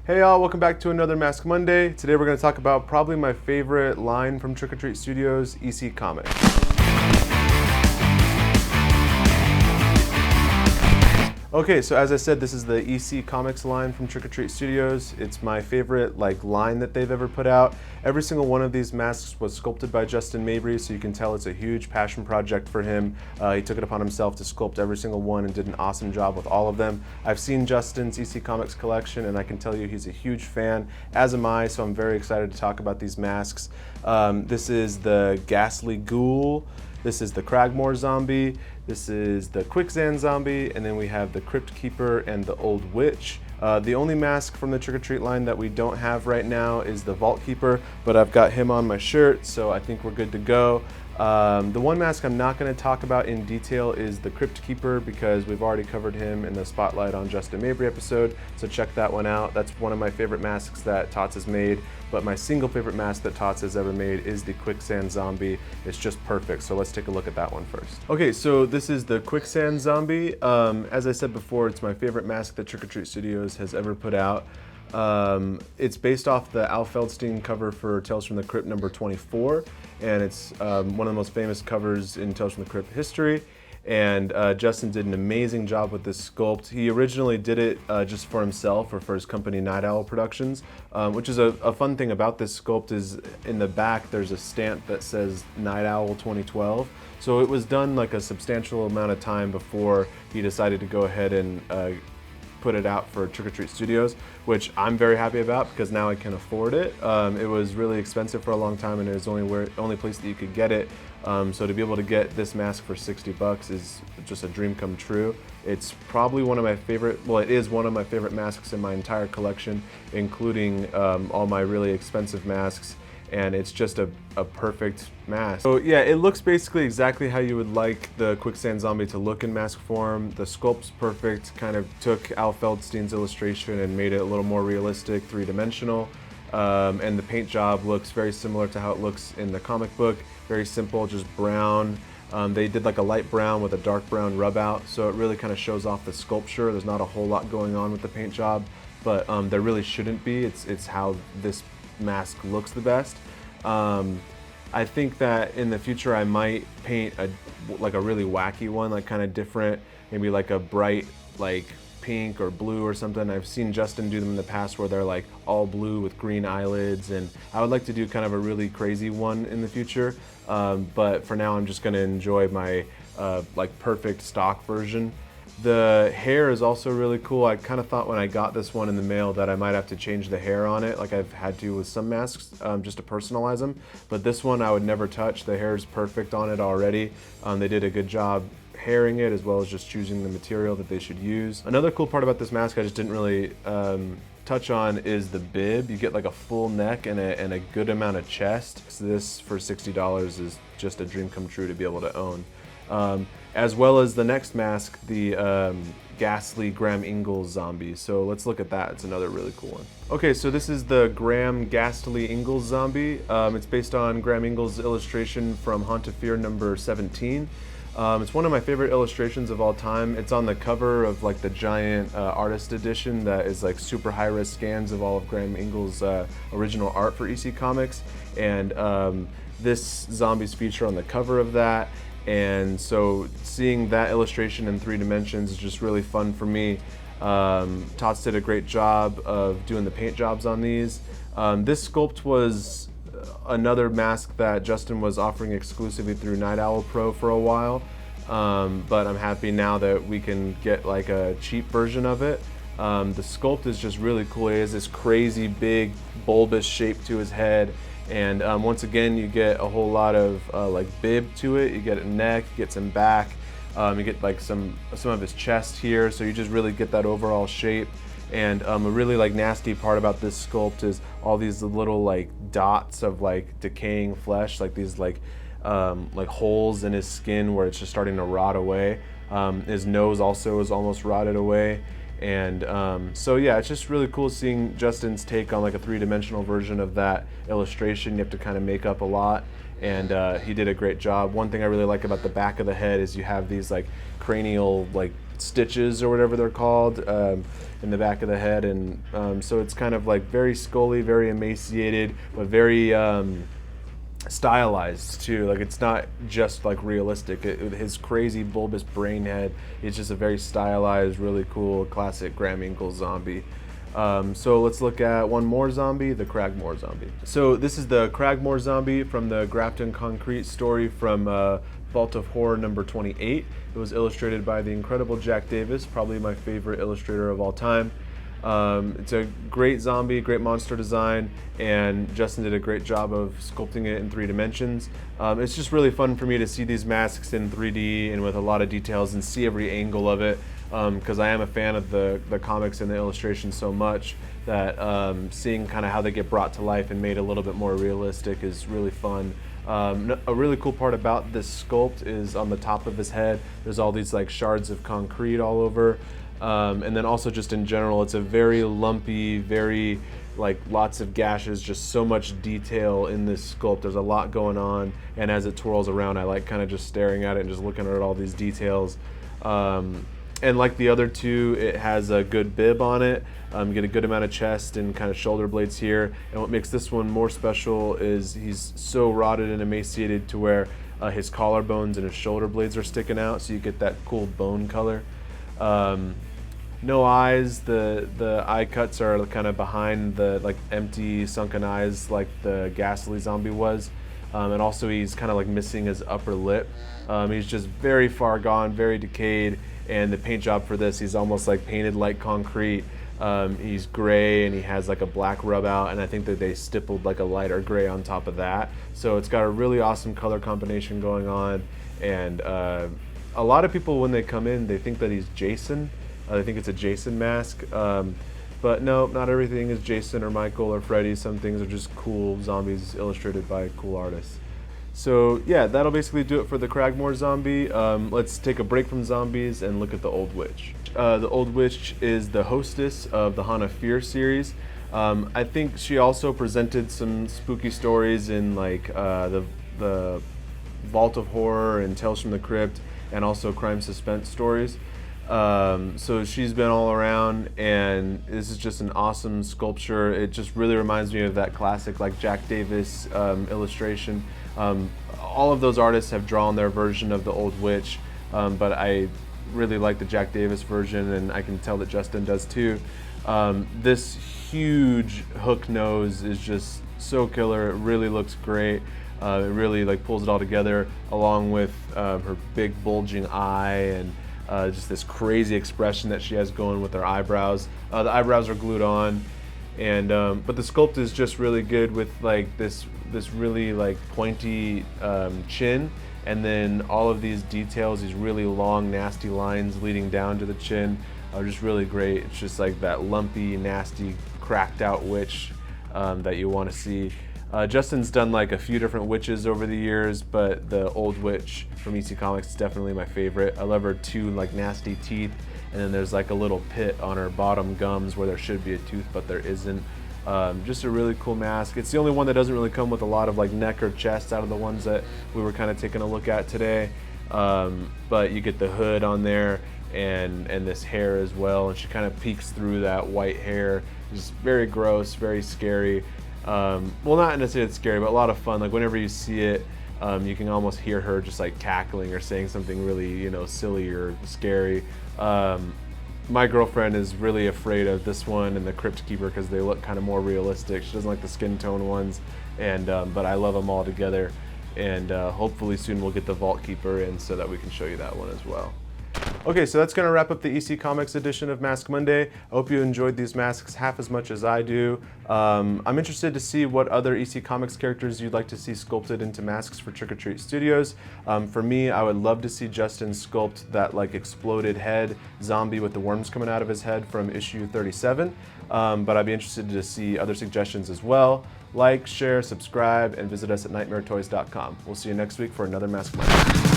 Hey y'all, welcome back to another Mask Monday. Today we're going to talk about probably my favorite line from Trick or Treat Studios, EC Comics. Okay, so as I said, this is the EC Comics line from Trick or Treat Studios. It's my favorite line that they've ever put out. Every single one of these masks was sculpted by Justin Mabry, so you can tell it's a huge passion project for him. He took it upon himself to sculpt every single one and did an awesome job with all of them. I've seen Justin's EC Comics collection, and I can tell you he's a huge fan, as am I, so I'm very excited to talk about these masks. This is the Ghastly Ghoul. This is the Cragmore Zombie, this is the Quicksand Zombie, and then we have the Crypt Keeper and the Old Witch. The only mask from the Trick or Treat line that we don't have right now is the Vault Keeper, but I've got him on my shirt, so I think we're good to go. The one mask I'm not going to talk about in detail is the Crypt Keeper because we've already covered him in the Spotlight on Justin Mabry episode, so check that one out. That's one of my favorite masks that Tots has made, but my single favorite mask that Tots has ever made is the Quicksand Zombie. It's just perfect, so let's take a look at that one first. Okay, so this is the Quicksand Zombie. As I said before, it's my favorite mask that Trick or Treat Studios has ever put out. It's based off the Al Feldstein cover for Tales from the Crypt number 24, and it's one of the most famous covers in Tales from the Crypt history. And Justin did an amazing job with this sculpt. He originally did it just for himself or for his company Night Owl Productions, which is a fun thing about this sculpt is in the back there's a stamp that says Night Owl 2012. So it was done like a substantial amount of time before he decided to go ahead and put it out for Trick or Treat Studios, which I'm very happy about because now I can afford it. It was really expensive for a long time and it was only place that you could get it. So to be able to get this mask for 60 bucks is just a dream come true. It's probably one of my favorite, well, it is one of my favorite masks in my entire collection, including all my really expensive masks. And it's just a perfect mask. So yeah, it looks basically exactly how you would like the Quicksand Zombie to look in mask form. The sculpt's perfect, kind of took Al Feldstein's illustration and made it a little more realistic, three-dimensional. And the paint job looks very similar to how it looks in the comic book. Very simple, just brown. They did like a light brown with a dark brown rub out, so it really kind of shows off the sculpture. There's not a whole lot going on with the paint job, but there really shouldn't be. It's how this mask looks the best. I think that in the future I might paint a really wacky one, like kind of different, maybe like a bright like pink or blue or something. I've seen Justin do them in the past where they're like all blue with green eyelids, and I would like to do kind of a really crazy one in the future. But for now I'm just going to enjoy my like perfect stock version. The hair is also really cool. I kind of thought when I got this one in the mail that I might have to change the hair on it like I've had to with some masks just to personalize them. But this one I would never touch. The hair is perfect on it already. They did a good job hairing it as well as just choosing the material that they should use. Another cool part about this mask I just didn't really touch on is the bib. You get like a full neck and a good amount of chest. So this for $60 is just a dream come true to be able to own. As well as the next mask, the Ghastly Ingles Zombie. So let's look at that. It's another really cool one. Okay, so this is the Ghastly Ingles Zombie. It's based on Graham Ingles' illustration from Haunt of Fear number 17. It's one of my favorite illustrations of all time. It's on the cover of like the giant artist edition that is like super high-res scans of all of Graham Ingles' original art for EC Comics. And this zombie's feature on the cover of that. And so seeing that illustration in 3 dimensions is just really fun for me. Tots did a great job of doing the paint jobs on these. This sculpt was another mask that Justin was offering exclusively through Night Owl Pro for a while. But I'm happy now that we can get like a cheap version of it. The sculpt is just really cool. He has this crazy big bulbous shape to his head. And once again, you get a whole lot of like bib to it. You get a neck, you get some back, you get like some of his chest here. So you just really get that overall shape. And a really like nasty part about this sculpt is all these little like dots of like decaying flesh, like these like holes in his skin where it's just starting to rot away. His nose also is almost rotted away. And so yeah, it's just really cool seeing Justin's take on like a 3-dimensional version of that illustration. You have to kind of make up a lot, and he did a great job. One thing I really like about the back of the head is you have these like cranial like stitches or whatever they're called. in the back of the head, and so it's kind of like very scully, very emaciated, but very stylized too. Like it's not just like realistic. His crazy bulbous brain head is just a very stylized, really cool, classic Ghastly Ingles Zombie. So let's look at one more zombie, the Cragmore Zombie. So this is the Cragmore Zombie from the Grafton Concrete story from Vault of Horror number 28. It was illustrated by the incredible Jack Davis, probably my favorite illustrator of all time. It's a great zombie, great monster design, and Justin did a great job of sculpting it in 3 dimensions. It's just really fun for me to see these masks in 3D and with a lot of details and see every angle of it, because I am a fan of the comics and the illustrations so much that seeing kind of how they get brought to life and made a little bit more realistic is really fun. A really cool part about this sculpt is on the top of his head, there's all these like shards of concrete all over. And then also just in general, it's a very lumpy, very like lots of gashes, just so much detail in this sculpt. There's a lot going on, and as it twirls around, I like kind of just staring at it and just looking at all these details. And like the other two, it has a good bib on it. You get a good amount of chest and kind of shoulder blades here. And what makes this one more special is he's so rotted and emaciated to where his collarbones and his shoulder blades are sticking out, so you get that cool bone color. No eyes. The eye cuts are kind of behind the like empty sunken eyes like the Ghastly Zombie was. And also he's kind of like missing his upper lip. He's just very far gone, very decayed, and the paint job for this, he's almost like painted like concrete. He's gray and he has like a black rub out, and I think that they stippled like a lighter gray on top of that. So it's got a really awesome color combination going on, and a lot of people when they come in, they think that he's Jason. They think it's a Jason mask, but no, not everything is Jason or Michael or Freddy. Some things are just cool zombies illustrated by cool artists. So yeah, that'll basically do it for the Cragmore Zombie. Let's take a break from zombies and look at the Old Witch. The Old Witch is the hostess of the Haunt of Fear series. I think she also presented some spooky stories in like the Vault of Horror and Tales from the Crypt, and also crime suspense stories. So she's been all around, and this is just an awesome sculpture. It just really reminds me of that classic like Jack Davis illustration. All of those artists have drawn their version of the Old Witch, but I really like the Jack Davis version, and I can tell that Justin does too. This huge hook nose is just so killer. It really looks great. It really like pulls it all together, along with her big bulging eye and just this crazy expression that she has going with her eyebrows. The eyebrows are glued on, and but the sculpt is just really good with like this really like pointy chin, and then all of these details, these really long nasty lines leading down to the chin are just really great. It's just like that lumpy, nasty, cracked out witch that you want to see. Justin's done like a few different witches over the years, but the Old Witch from EC Comics is definitely my favorite. I love her 2 like nasty teeth, and then there's like a little pit on her bottom gums where there should be a tooth, but there isn't. Just a really cool mask. It's the only one that doesn't really come with a lot of like neck or chest out of the ones that we were kind of taking a look at today. But you get the hood on there and this hair as well, and she kind of peeks through that white hair. It's very gross, very scary. Well, not necessarily scary, but a lot of fun. Like whenever you see it, you can almost hear her just like cackling or saying something really, you know, silly or scary. My girlfriend is really afraid of this one and the Crypt Keeper because they look kind of more realistic. She doesn't like the skin tone ones, and but I love them all together. And hopefully soon we'll get the Vault Keeper in so that we can show you that one as well. Okay, so that's going to wrap up the EC Comics edition of Mask Monday. I hope you enjoyed these masks half as much as I do. I'm interested to see what other EC Comics characters you'd like to see sculpted into masks for Trick or Treat Studios. For me, I would love to see Justin sculpt that like exploded head zombie with the worms coming out of his head from issue 37. But I'd be interested to see other suggestions as well. Like, share, subscribe, and visit us at nightmaretoys.com. We'll see you next week for another Mask Monday.